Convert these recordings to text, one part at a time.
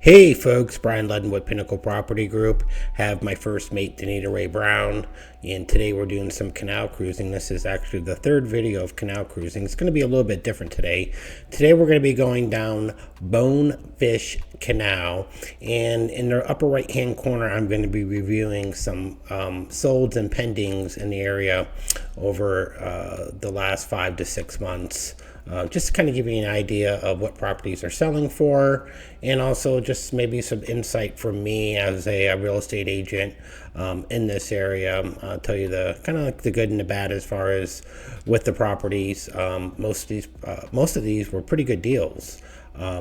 Hey folks, Brian Ludden with Pinnacle Property Group. Have my first mate, Donita Ray Brown, and today we're doing some canal cruising. This is actually the third video of canal cruising. It's going to be a little bit different today. Today we're going to be going down Bonefish Canal, and in the upper right hand corner I'm going to be reviewing some solds and pendings in the area over the last 5 to 6 months. Just to kind of give you an idea of what properties are selling for, and also just maybe some insight from me as a real estate agent in this area. I'll tell you the kind of like the good and the bad as far as with the properties. Most of these were pretty good deals.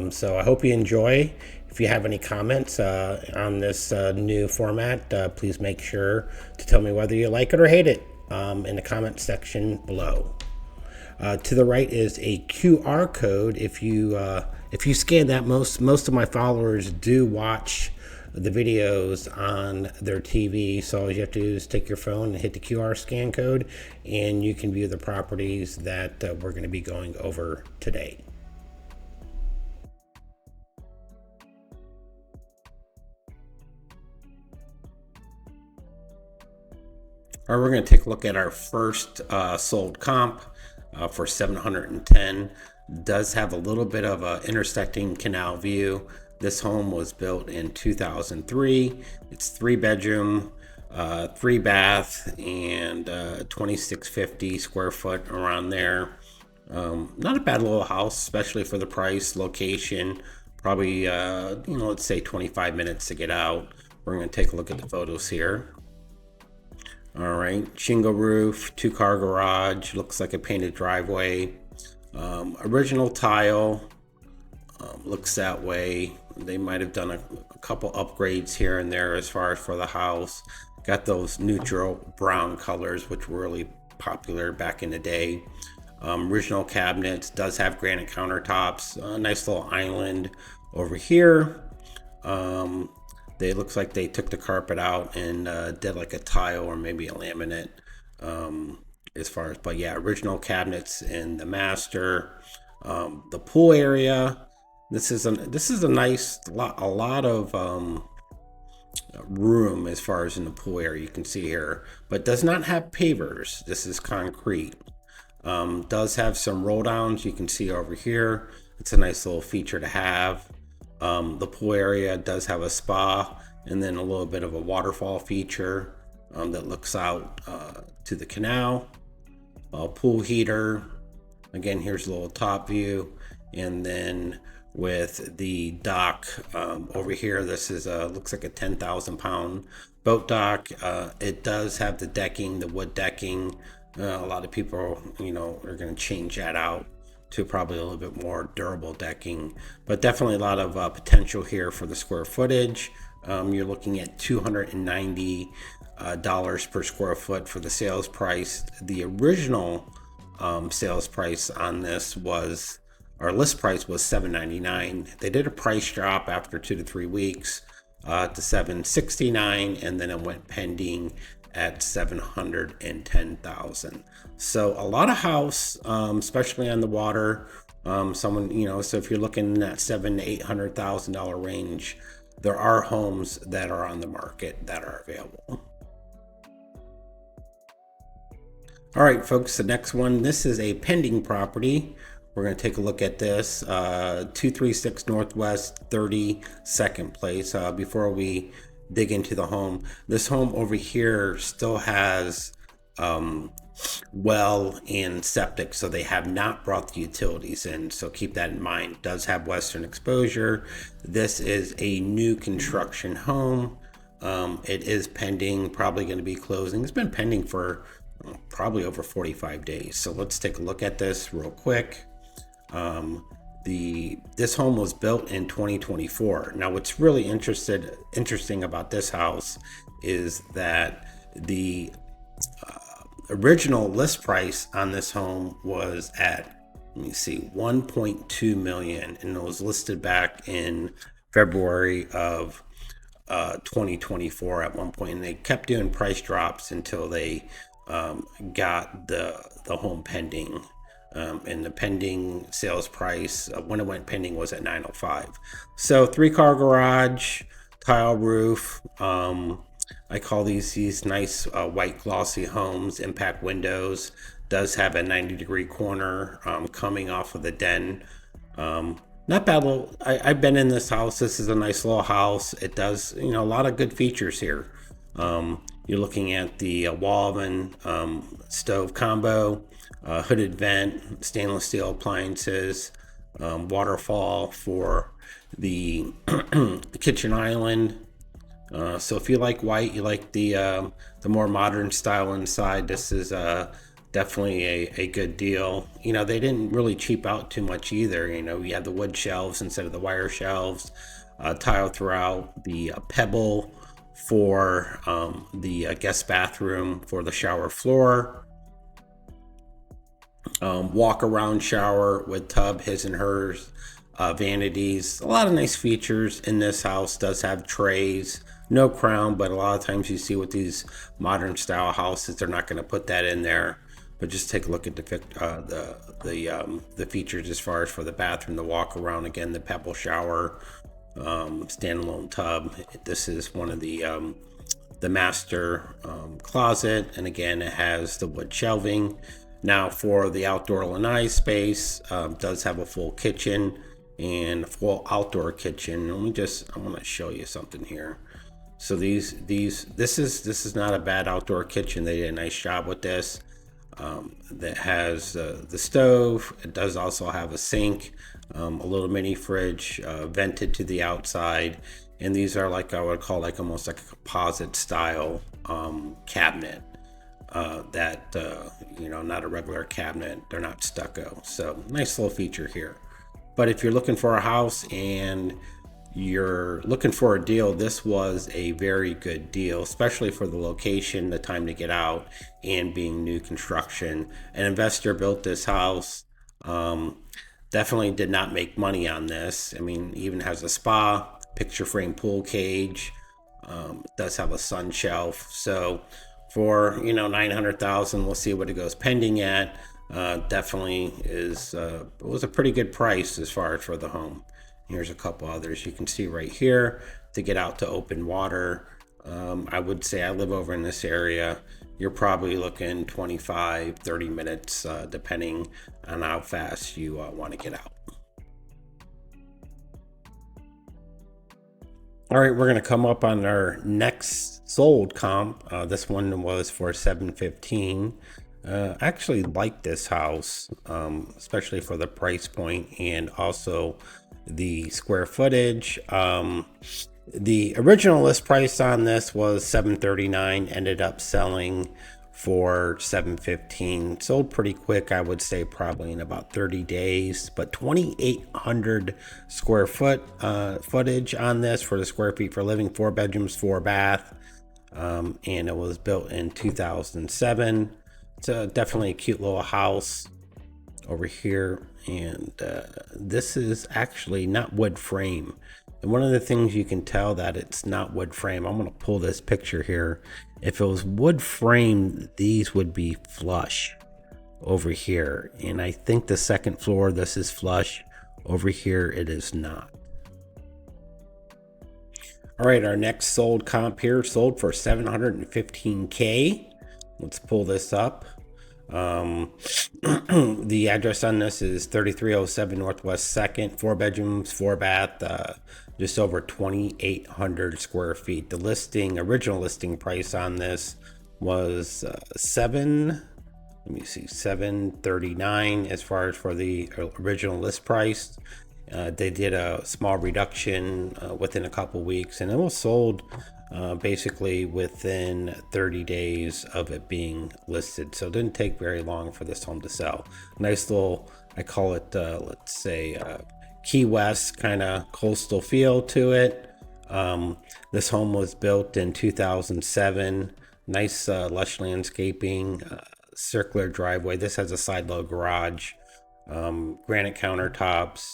So I hope you enjoy. If you have any comments on this new format, please make sure to tell me whether you like it or hate it in the comment section below. To the right is a QR code. If you scan that, most of my followers do watch the videos on their TV. So all you have to do is take your phone and hit the QR scan code, and you can view the properties that we're going to be going over today. All right, we're going to take a look at our first sold comp for 710. Does have a little bit of a intersecting canal view. This home was built in 2003. It's 3-bedroom, 3-bath, and 2650 square foot around there. Not a bad little house, especially for the price, location. Probably let's say 25 minutes to get out. We're going to take a look at the photos here. All right, shingle roof, 2-car garage, looks like a painted driveway. Original tile, looks that way. They might have done a couple upgrades here and there as far as for the house. Got those neutral brown colors, which were really popular back in the day. Original cabinets, does have granite countertops, a nice little island over here. It looks like they took the carpet out and did like a tile or maybe a laminate as far as, but yeah, original cabinets in the master. The pool area, this is a nice lot, a lot of room as far as in the pool area, you can see here, but does not have pavers. This is concrete. Does have some roll downs, you can see over here. It's a nice little feature to have. The pool area does have a spa and then a little bit of a waterfall feature that looks out to the canal. Pool heater. Again, here's a little top view. And then with the dock over here, this is looks like a 10,000 pound boat dock. It does have the decking, the wood decking. A lot of people, are going to change that out to probably a little bit more durable decking, but definitely a lot of potential here for the square footage. You're looking at $290 per square foot for the sales price. The original sales price on this was, our list price was $799. They did a price drop after 2 to 3 weeks to $769, and then it went pending at $710,000. So a lot of house, especially on the water. So if you're looking in that $700,000 to $800,000 range, there are homes that are on the market that are available. All right, folks, the next one, this is a pending property. We're going to take a look at this 236 Northwest 32nd Place. Before we dig into the home, this home over here still has well and septic, so they have not brought the utilities in, so keep that in mind. It does have western exposure. This is a new construction home. It is pending, probably going to be closing. It's been pending for probably over 45 days. So let's take a look at this real quick. This home was built in 2024. Now, what's really interesting about this house is that the original list price on this home was at, let me see, 1.2 million, and it was listed back in February of 2024 at one point, and they kept doing price drops until they got the home pending and the pending sales price when it went pending was at 905. So 3-car garage, tile roof. I call these nice white glossy homes, impact windows. Does have a 90-degree corner coming off of the den. Not bad. I've been in this house. This is a nice little house. It does, a lot of good features here. You're looking at the wall oven, stove combo, hooded vent, stainless steel appliances, waterfall for the kitchen island. So if you like white, you like the more modern style inside, this is definitely a good deal. They didn't really cheap out too much either. You had the wood shelves instead of the wire shelves, tile throughout, the pebble for the guest bathroom for the shower floor, walk around shower with tub, his and hers, vanities. A lot of nice features in this house. Does have trays, no crown, but a lot of times you see with these modern style houses, they're not going to put that in there. But just take a look at the features as far as for the bathroom, the walk around. Again, the pebble shower, standalone tub. This is one of the master closet, and again, it has the wood shelving. Now for the outdoor lanai space, does have a full kitchen and a full outdoor kitchen. I want to show you something here. So this is not a bad outdoor kitchen. They did a nice job with this. That has the stove. It does also have a sink, a little mini fridge, vented to the outside, and these are like I would call like almost like a composite style cabinet. That not a regular cabinet. They're not stucco. So nice little feature here. But if you're looking for a house and you're looking for a deal, this was a very good deal, especially for the location, the time to get out, and being new construction. An investor built this house, definitely did not make money on this. I mean, even has a spa, picture frame pool cage, does have a sun shelf. So for 900,000, we'll see what it goes pending at. Definitely is it was a pretty good price as far as for the home. Here's a couple others you can see right here to get out to open water. I would say I live over in this area. You're probably looking 25-30 minutes depending on how fast you want to get out. All right, we're going to come up on our next sold comp. This one was for $715. I actually like this house, especially for the price point and also the square footage. The original list price on this was $739, ended up selling for $715. Sold pretty quick, I would say probably in about 30 days, but 2,800 square foot footage on this for the square feet for living, 4 bedrooms, 4 bath, and it was built in 2007. It's definitely a cute little house over here, and this is actually not wood frame. And one of the things you can tell that it's not wood frame, I'm going to pull this picture here. If it was wood frame, these would be flush over here, and I think the second floor, this is flush. Over here it is not. All right, our next sold comp here sold for $715K. Let's pull this up. The address on this is 3307 Northwest 2nd, 4 bedrooms, 4 bath, just over 2,800 square feet. The original listing price on this was $739 as far as for the original list price. They did a small reduction within a couple weeks, and it was sold basically within 30 days of it being listed. So it didn't take very long for this home to sell. Nice little, I call it, let's say, Key West kind of coastal feel to it. This home was built in 2007. Nice lush landscaping, circular driveway. This has a side-load garage, granite countertops,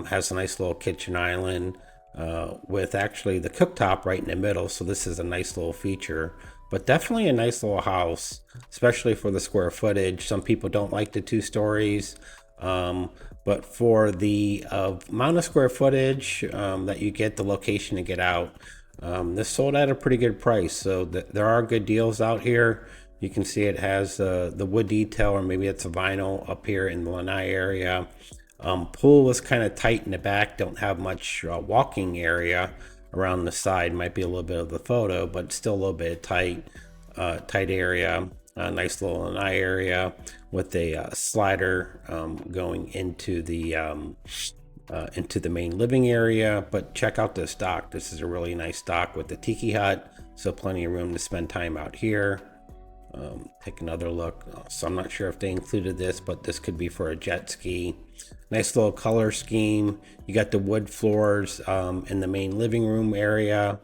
has a nice little kitchen island with actually the cooktop right in the middle. So this is a nice little feature. but definitely a nice little house, especially for the square footage. Some people don't like the 2 stories, um, but for the amount of square footage that you get, the location to get out, this sold at a pretty good price. So there are good deals out here. You can see it has the wood detail, or maybe it's a vinyl up here in the lanai area. Pool was kind of tight in the back, don't have much walking area around the side. Might be a little bit of the photo, but still a little bit tight, tight area. A nice little lanai area with a slider going into the main living area. But check out this dock. This is a really nice dock with the tiki hut, so plenty of room to spend time out here. Take another look. So I'm not sure if they included this, but this could be for a jet ski. Nice little color scheme. You got the wood floors in the main living room area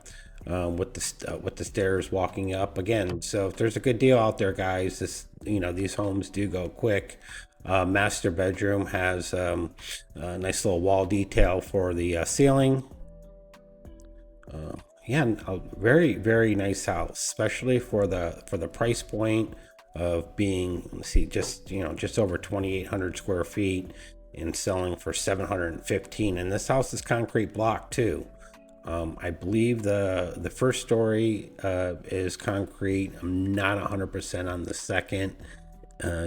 with the stairs walking up again. So if there's a good deal out there, guys, these homes do go quick. Master bedroom has a nice little wall detail for the ceiling. Yeah, a very, very nice house, especially for the price point of being, let's see, just over 2,800 square feet and selling for 715. And this house is concrete block too. I believe the first story is concrete. I'm not 100% on the second.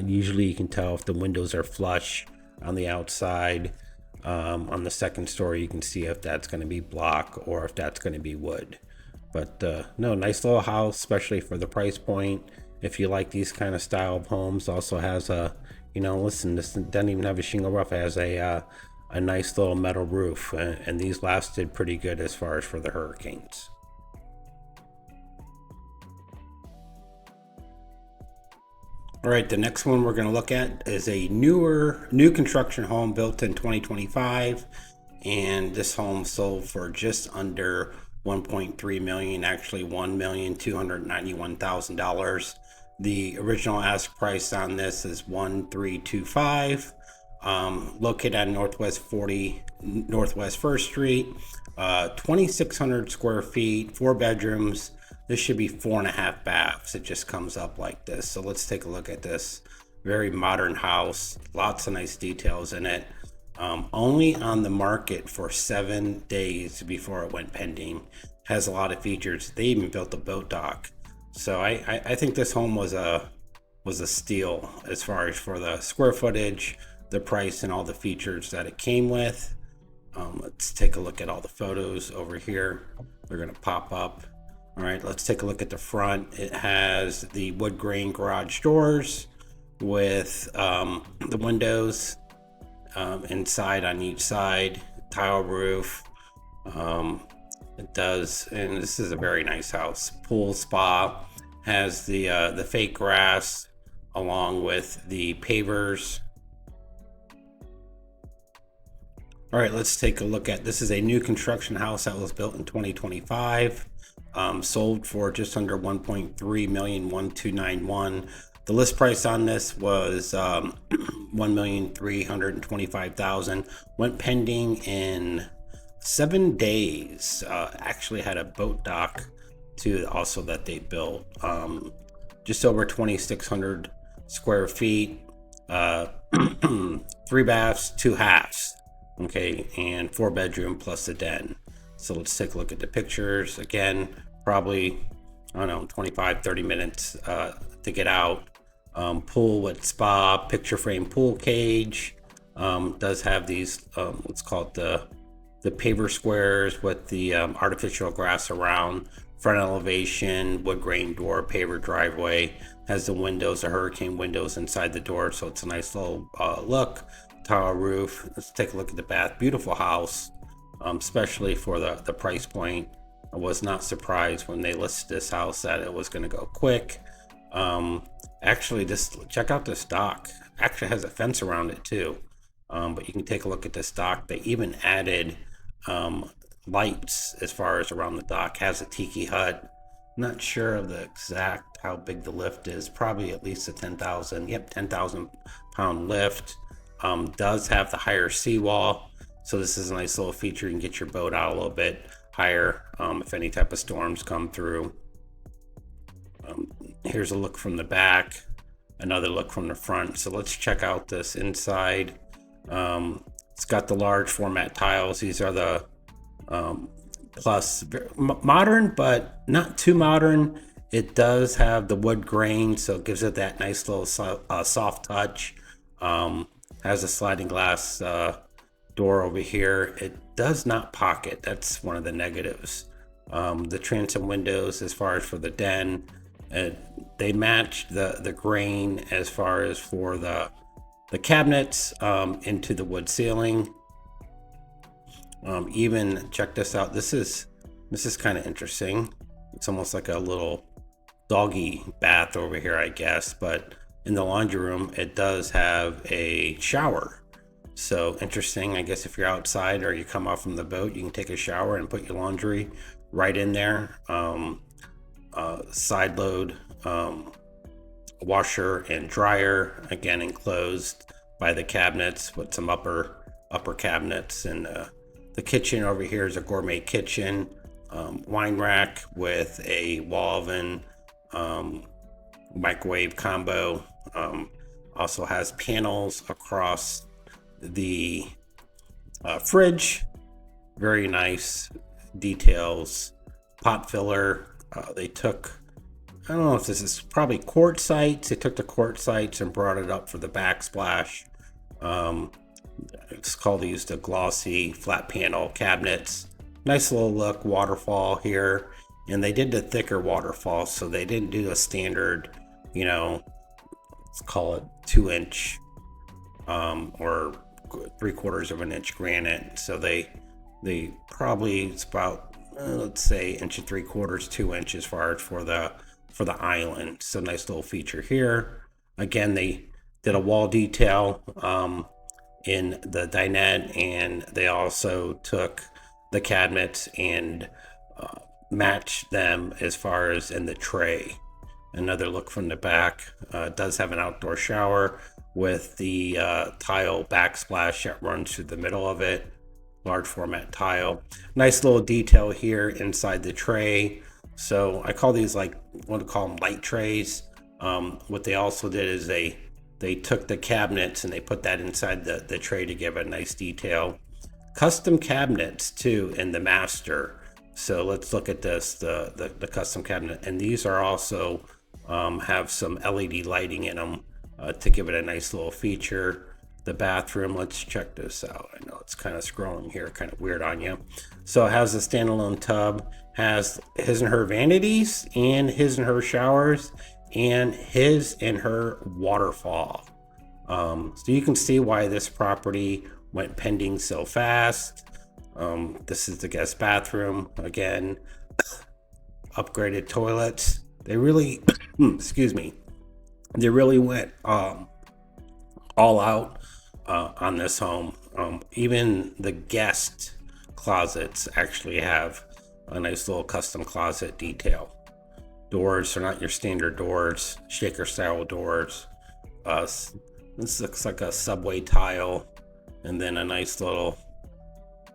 Usually you can tell if the windows are flush on the outside. On the second story, you can see if that's going to be block or if that's going to be wood. But no, nice little house, especially for the price point. If you like these kind of style of homes, also has a, listen, this doesn't even have a shingle roof. It has a nice little metal roof, and these lasted pretty good as far as for the hurricanes. All right, the next one we're going to look at is a new construction home built in 2025, and this home sold for just under 1.3 million, actually $1,291,000. The original ask price on this is 1,325. Located on Northwest 1st Street, 2,600 square feet, 4 bedrooms. This should be 4.5 baths. It just comes up like this. So let's take a look at this very modern house. Lots of nice details in it. Only on the market for 7 days before it went pending. Has a lot of features. They even built a boat dock. So I think this home was a steal as far as for the square footage, the price, and all the features that it came with. Let's take a look at all the photos over here. They're going to pop up. All right, let's take a look at the front. It has the wood grain garage doors with the windows inside on each side, tile roof. It does, and this is a very nice house. Pool, spa, has the fake grass along with the pavers. All right, let's take a look at, this is a new construction house that was built in 2025. Sold for just under 1.3 million, 1,291. The list price on this was 1,325,000. Went pending in 7 days. Actually had a boat dock too, also that they built. Just over 2,600 square feet. 3 baths, 2 halves. Okay, and 4 bedroom plus a den. So let's take a look at the pictures. Again, probably, 25-30 minutes to get out. Pool with spa, picture frame pool cage. Does have these, let's call it the paver squares with the artificial grass around. Front elevation, wood grain door, paver driveway. Has the windows, the hurricane windows inside the door, so it's a nice little look. Tile roof. Let's take a look at the bath. Beautiful house. Especially for the price point. I was not surprised when they listed this house that it was going to go quick. Actually, check out this dock. Actually has a fence around it too. But you can take a look at this dock. They even added lights as far as around the dock. Has a tiki hut. Not sure of the exact how big the lift is. Probably at least a 10,000 pound lift. Does have the higher seawall. So this is a nice little feature. You can get your boat out a little bit higher if any type of storms come through. Here's a look from the back, another look from the front. So let's check out this inside. It's got the large format tiles. These are the plus modern, but not too modern. It does have the wood grain, so it gives it that nice little soft touch. Has a sliding glass door over here. It does not pocket. That's one of the negatives. The transom windows, as far as for the den, they match the grain as far as for the cabinets into the wood ceiling. Even check this out. This is kind of interesting. It's almost like a little doggy bath over here, I guess, but in the laundry room it does have a shower. So interesting. I guess if you're outside or you come off from the boat, you can take a shower and put your laundry right in there. Side load washer and dryer, again enclosed by the cabinets with some upper cabinets. And the kitchen over here is a gourmet kitchen, wine rack with a wall oven, microwave combo. Also has panels across the fridge. Very nice details. Pot filler. They took, I don't know if this is probably quartzites. They took the quartzites and brought it up for the backsplash. It's called these the glossy flat panel cabinets. Nice little look waterfall here. And they did the thicker waterfall, so they didn't do a standard, let's call it 2-inch or 3/4 of an inch granite. So they probably, it's about let's say 1.75 to 2 inches as far as for the island. So nice little feature here. Again, they did a wall detail in the dinette, and they also took the cabinets and matched them as far as in the tray. Another look from the back. It does have an outdoor shower with the tile backsplash that runs through the middle of it. Large format tile. Nice little detail here inside the tray. So I call these, like, I want to call them light trays. What they also did is they took the cabinets and they put that inside the tray to give a nice detail. Custom cabinets too in the master. So let's look at this, the custom cabinet. And these are also have some LED lighting in them to give it a nice little feature. The bathroom, let's check this out. I know it's kind of scrolling here, kind of weird on you. So it has a standalone tub, has his and her vanities and his and her showers and his and her waterfall. So you can see why this property went pending so fast. This is the guest bathroom. Again, upgraded toilets. They really, excuse me, they really went all out on this home. Even the guest closets actually have a nice little custom closet detail. Doors are not your standard doors, shaker style doors. This looks like a subway tile, and then a nice little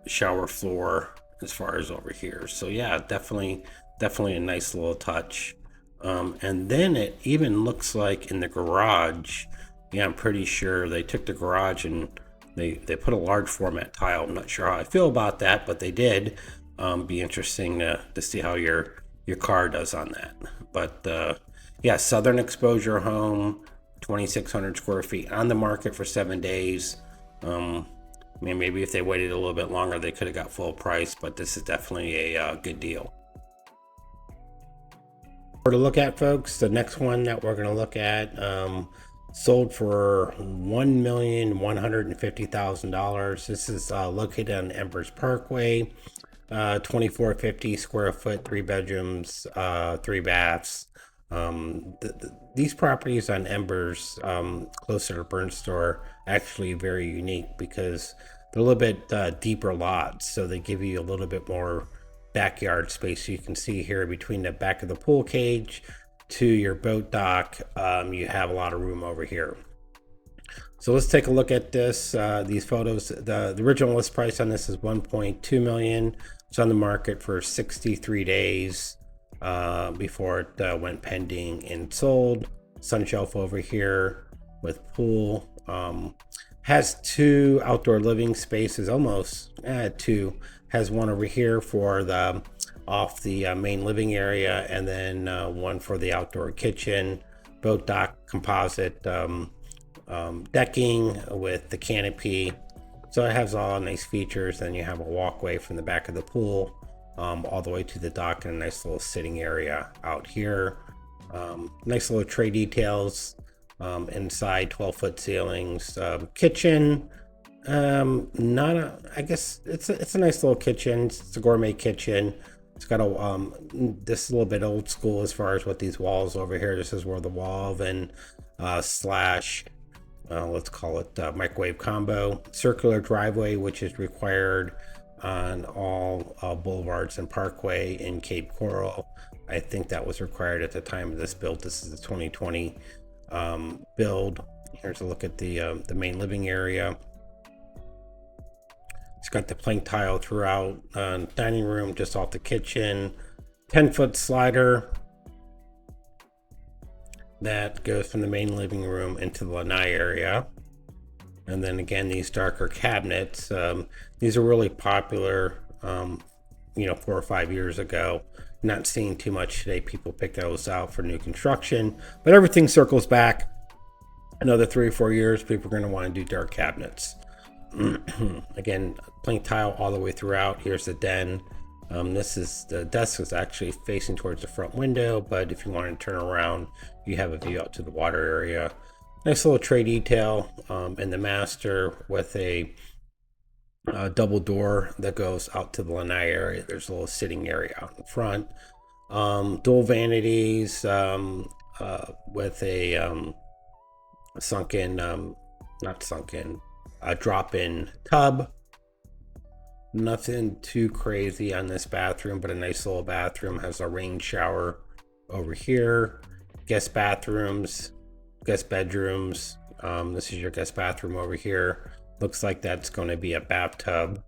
shower floor as far as over here. So yeah, definitely a nice little touch. And then it even looks like in the garage, yeah, I'm pretty sure they took the garage and they put a large format tile. I'm not sure how I feel about that, but they did. Be interesting to see how your car does on that. But yeah, southern exposure home, 2,600 square feet, on the market for 7 days. I mean, maybe if they waited a little bit longer, they could have got full price, but this is definitely a good deal. To look at, folks, the next one that we're going to look at sold for $1,150,000. This is located on Embers Parkway, 2,450 square foot, 3 bedrooms, 3 baths. These properties on Embers, closer to Burn Store, actually very unique because they're a little bit deeper lots, so they give you a little bit more backyard space. You can see here between the back of the pool cage to your boat dock, you have a lot of room over here. So let's take a look at this. These photos. The original list price on this is $1.2 million. It's on the market for 63 days. before it went pending and sold. Sun shelf over here with pool. Has 2 outdoor living spaces, almost 2. Has one over here for the off the main living area, and then one for the outdoor kitchen. Boat dock composite decking with the canopy. So it has all nice features. Then you have a walkway from the back of the pool all the way to the dock, and a nice little sitting area out here. Nice little tray details inside, 12-foot ceilings. Kitchen, I guess it's a nice little kitchen. It's a gourmet kitchen. It's got a this is a little bit old school as far as what these walls over here. This is where the wall oven slash let's call it microwave combo. Circular driveway, which is required on all boulevards and parkway in Cape Coral. I think that was required at the time of this build. This is the 2020 build. Here's a look at the main living area. It's got the plank tile throughout. Dining room just off the kitchen. 10-foot slider that goes from the main living room into the lanai area. And then again, these darker cabinets. These are really popular, 4 or 5 years ago. Not seeing too much today. People pick those out for new construction, but everything circles back. Another 3 or 4 years, people are going to want to do dark cabinets. Again, plank tile all the way throughout. Here's the den. The desk is actually facing towards the front window, but if you want to turn around, you have a view out to the water area. Nice little tray detail in the master with a double door that goes out to the lanai area. There's a little sitting area out in front. Dual vanities with a drop-in tub. Nothing too crazy on this bathroom, but a nice little bathroom. Has a rain shower over here. Guest bathrooms, guest bedrooms. This is your guest bathroom over here. Looks like that's going to be a bathtub,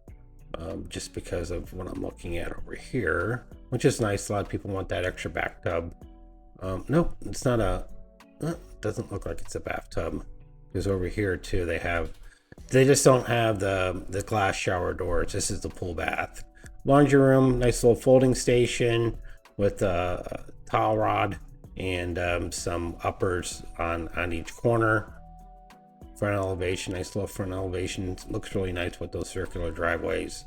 just because of what I'm looking at over here, which is nice. A lot of people want that extra bathtub. No, it's not doesn't look like it's a bathtub, because over here too they just don't have the glass shower doors. This is the pool bath. Laundry room, nice little folding station with a towel rod and some uppers on each corner. Front elevation, nice little front elevation. Looks really nice with those circular driveways.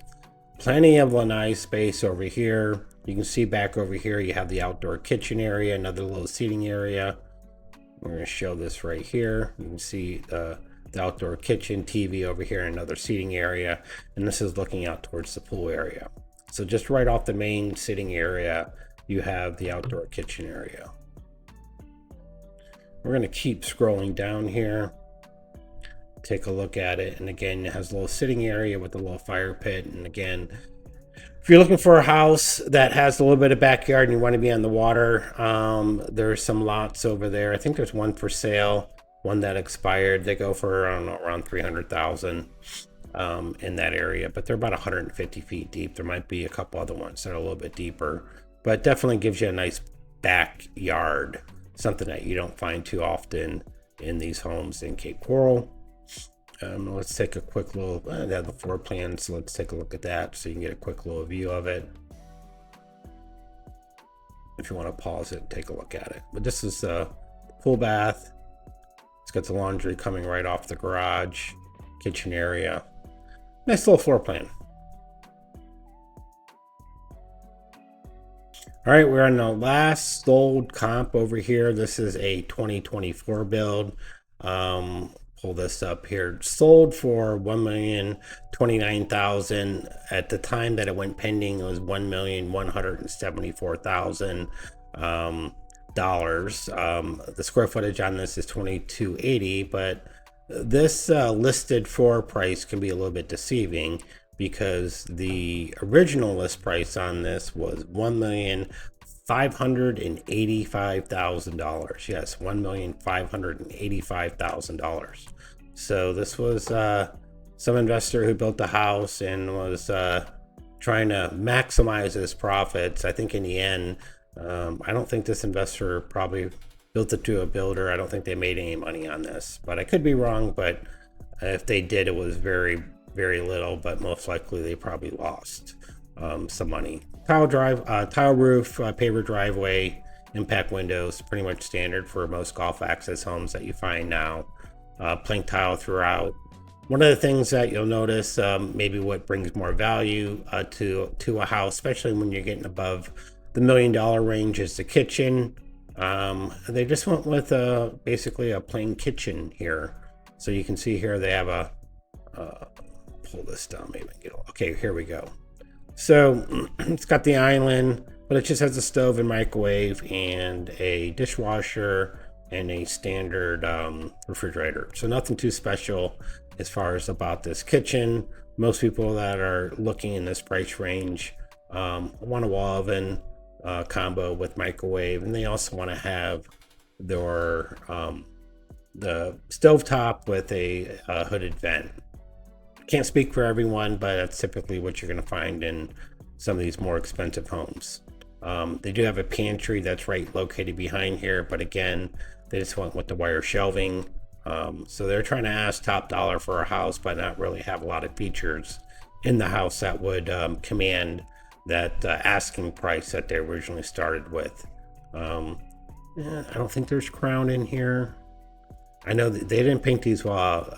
Plenty of lanai space over here. You can see back over here you have the outdoor kitchen area, another little seating area. We're going to show this right here. You can see the outdoor kitchen, TV over here, another seating area, and this is looking out towards the pool area. So just right off the main sitting area, you have the outdoor kitchen area. We're going to keep scrolling down here. Take a look at it, and again, it has a little sitting area with a little fire pit. And again, if you're looking for a house that has a little bit of backyard and you want to be on the water, there's some lots over there. I think there's one for sale, one that expired. They go for, I don't know, around $300,000 in that area, but they're about 150 feet deep. There might be a couple other ones that are a little bit deeper, but definitely gives you a nice backyard, something that you don't find too often in these homes in Cape Coral. Let's take a quick little, they have the floor plan, so let's take a look at that so you can get a quick little view of it. If you want to pause it and take a look at it. But this is a pool bath. It's got the laundry coming right off the garage, kitchen area. Nice little floor plan. All right, we're on the last sold comp over here. This is a 2024 build. Pull this up here. Sold for $1,029,000. At the time that it went pending, it was $1,174,000. The square footage on this is 2,280, but this listed for price can be a little bit deceiving, because the original list price on this was $1,585,000. Yes, $1,585,000. So this was some investor who built the house and was trying to maximize his profits. I think in the end, I don't think this investor probably built it to a builder. I don't think they made any money on this, but I could be wrong. But if they did, it was very, very little, but most likely they probably lost some money. Tile roof, paver driveway, impact windows, pretty much standard for most golf access homes that you find now. Plank tile throughout. One of the things that you'll notice, maybe what brings more value to a house, especially when you're getting above the $1 million range, is the kitchen. They just went with basically a plain kitchen here. So you can see here they have a pull this down, maybe okay, here we go. So it's got the island, but it just has a stove and microwave and a dishwasher and a standard refrigerator. So nothing too special as far as about this kitchen. Most people that are looking in this price range want a wall oven combo with microwave, and they also want to have their the stovetop with a hooded vent. Can't speak for everyone, but that's typically what you're going to find in some of these more expensive homes. They do have a pantry that's right located behind here, but again, they just went with the wire shelving. So they're trying to ask top dollar for a house, but not really have a lot of features in the house that would command that asking price that they originally started with. I don't think there's crown in here. I know that they didn't paint these walls.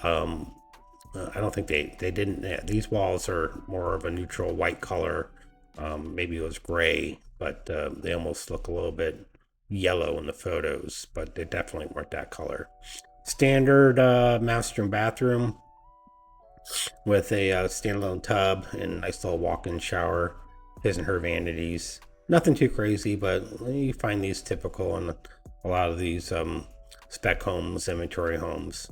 I don't think they didn't. These walls are more of a neutral white color. Maybe it was gray, but they almost look a little bit yellow in the photos, but they definitely weren't that color. Standard master and bathroom with a standalone tub and nice little walk-in shower. His and her vanities. Nothing too crazy, but you find these typical in a lot of these spec homes, inventory homes.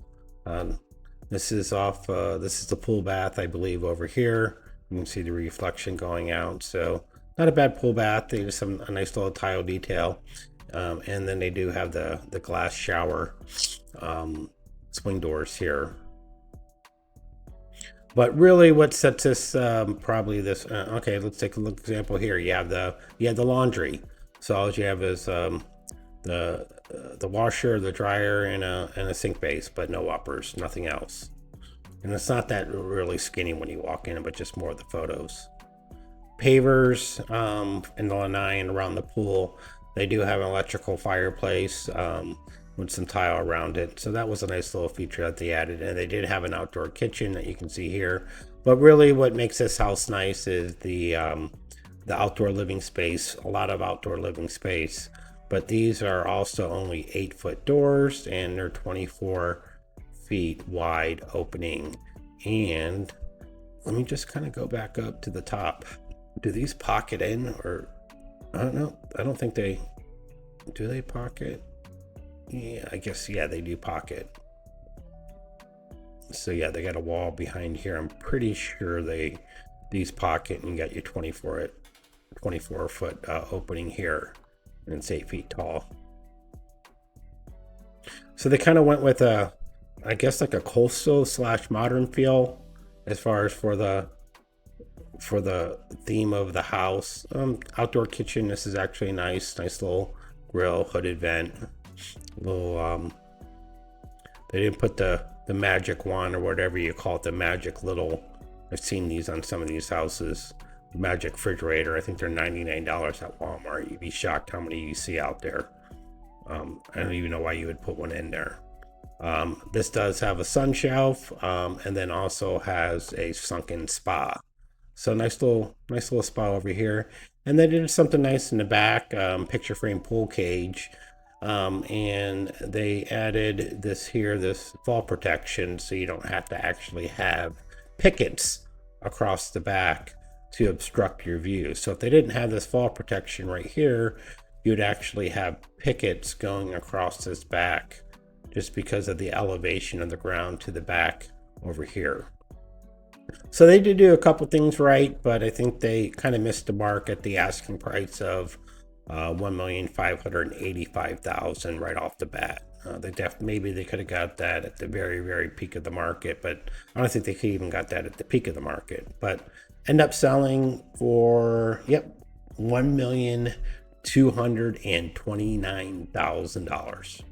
This is the pool bath, I believe, over here. You can see the reflection going out. So not a bad pool bath. They just have a nice little tile detail. And then they do have the glass shower swing doors here. But really what sets this probably this okay, let's take a look example here. You have the laundry. So all you have is the washer, the dryer, and a sink base, but no uppers, nothing else. And it's not that really skinny when you walk in, but just more of the photos. Pavers in the lanai and around the pool. They do have an electrical fireplace with some tile around it. So that was a nice little feature that they added. And they did have an outdoor kitchen that you can see here. But really what makes this house nice is the outdoor living space, a lot of outdoor living space. But these are also only 8-foot doors and they're 24 feet wide opening. And let me just kind of go back up to the top. Do these pocket in, or I don't know. I don't think do they pocket? Yeah, I guess, yeah, they do pocket. So yeah, they got a wall behind here. I'm pretty sure these pocket, and you got your 24 foot opening here, and it's 8 feet tall. So they kind of went with I guess like a coastal / modern feel as far as for the theme of the house. Outdoor kitchen. This is actually nice little grill, hooded vent. Little they didn't put the magic wand or whatever you call it, the magic little, I've seen these on some of these houses, magic refrigerator. I think they're $99 at Walmart. You'd be shocked how many you see out there. I don't even know why you would put one in there. This does have a sun shelf, and then also has a sunken spa. So nice little spa over here. And they did something nice in the back, picture frame pool cage. And they added this fall protection, so you don't have to actually have pickets across the back to obstruct your view. So if they didn't have this fall protection right here, you'd actually have pickets going across this back just because of the elevation of the ground to the back over here. So they did do a couple things right, but I think they kind of missed the mark at the asking price of $1,585,000 right off the bat. Maybe they could have got that at the very, very peak of the market, but I don't think they could even got that at the peak of the market. But end up selling for $1,000,000 $229,000.